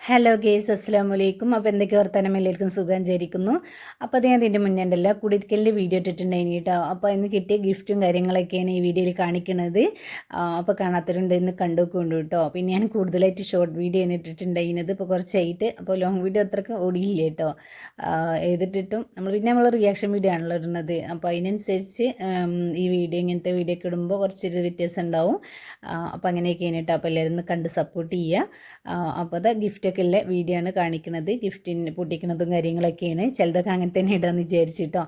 Hello guys, അസ്സലാമു അലൈക്കും. അപ്പോൾ എന്തൊക്കെ വർത്തമാനം, എല്ലാവർക്കും സുഖം വിചാരിക്കുന്നു. അപ്പോൾ അത് ഞാൻ ഇതിൻ്റെ മുന്നേ ഉണ്ടല്ലോ കുടിയിരിക്കലിൻ്റെ വീഡിയോ ഇട്ടിട്ടുണ്ടായിരുന്നു കേട്ടോ. അപ്പോൾ ഇന്ന് കിട്ടിയ ഗിഫ്റ്റും കാര്യങ്ങളൊക്കെയാണ് ഈ വീഡിയോയിൽ കാണിക്കുന്നത്. അപ്പോൾ കാണാത്തവരുണ്ട് ഇന്ന് കണ്ടുകൊണ്ടു കേട്ടോ. പിന്നെ ഞാൻ കൂടുതലായിട്ട് ഷോർട്ട് വീഡിയോ ആണ് ഇട്ടിട്ടുണ്ടായിരുന്നത് ഇപ്പോൾ കുറച്ചായിട്ട്. അപ്പോൾ ലോങ് വീഡിയോ അത്രയ്ക്ക് ഓടിയില്ല കേട്ടോ. ഏതിട്ടിട്ടും നമ്മൾ റിയാക്ഷൻ വീഡിയോ ആണല്ലോ ഇടുന്നത്. അപ്പോൾ അതിനനുസരിച്ച് ഈ വീഡിയോ ഇങ്ങനത്തെ വീഡിയോ ഒക്കെ ഇടുമ്പോൾ കുറച്ചൊരു വ്യത്യാസം ഉണ്ടാവും. അപ്പോൾ അങ്ങനെയൊക്കെയാണ് കേട്ടോ. അപ്പോൾ എല്ലാവരും ഒന്ന് കണ്ട് സപ്പോർട്ട് ചെയ്യുക. അപ്പോൾ അത് ഗിഫ്റ്റ് ഒക്കെ ഉള്ള വീഡിയോ ആണ് കാണിക്കുന്നത്. ഗിഫ്റ്റിന് പൊട്ടിക്കുന്നതും കാര്യങ്ങളൊക്കെയാണ്. ചിലതൊക്കെ അങ്ങനെ തന്നെ ഇടാമെന്ന് വിചാരിച്ചിട്ടോ.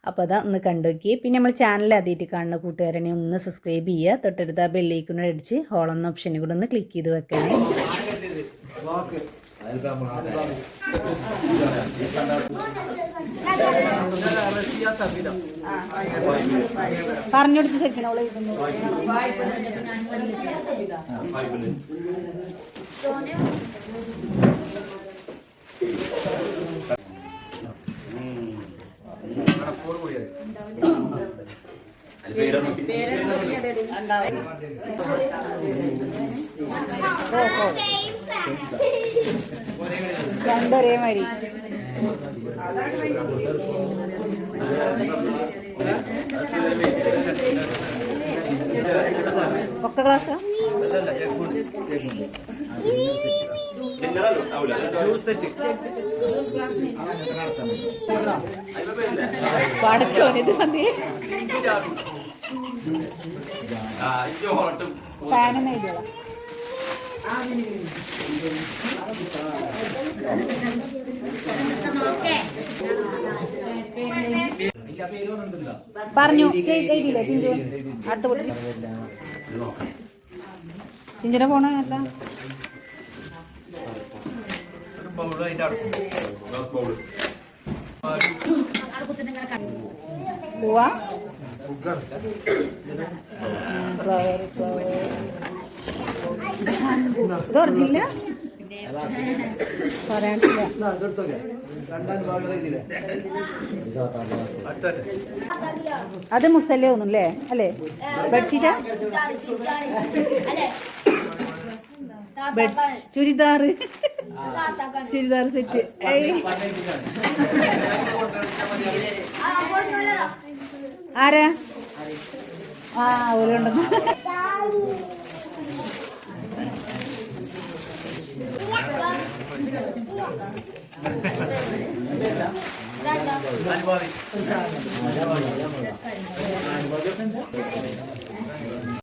അപ്പോൾ അതാ ഒന്ന് കണ്ടുനോക്കി. പിന്നെ നമ്മൾ ചാനൽ ആദ്യമായിട്ട് കാണുന്ന കൂട്ടുകാരനെ ഒന്ന് സബ്സ്ക്രൈബ് ചെയ്യുക. തൊട്ടടുത്ത് ആ ബെല്ലൈക്കൺ അടിച്ച് ഹോൾ എന്ന ഓപ്ഷനും കൂടെ ഒന്ന് ക്ലിക്ക് ചെയ്ത് വെക്കണേ. പറഞ്ഞു കൊടുത്ത് സെക്കണോളെ രണ്ടൊരേ മാതിരി ഒക്ക ക്ലാസ് പടച്ചോനിത് മതി. ഫാനെന്ന് എഴുതിയോളാം. പറഞ്ഞു എഴുതിയില്ലേ ചിഞ്ചു? അടുത്ത പൊട്ടി ചിഞ്ചുനെ പോണ എന്താ പോവാ ഫ്ലവർ ഇത് ഒറിജിനല്ല പറയാനില്ല. അത് മുസല്ലേ ഒന്നുമില്ലേ അല്ലേ? ബെഡ്ഷീറ്റാ ചുരിദാർ സെറ്റ്. ആരാ? ആ ഓലുണ്ടെന്ന്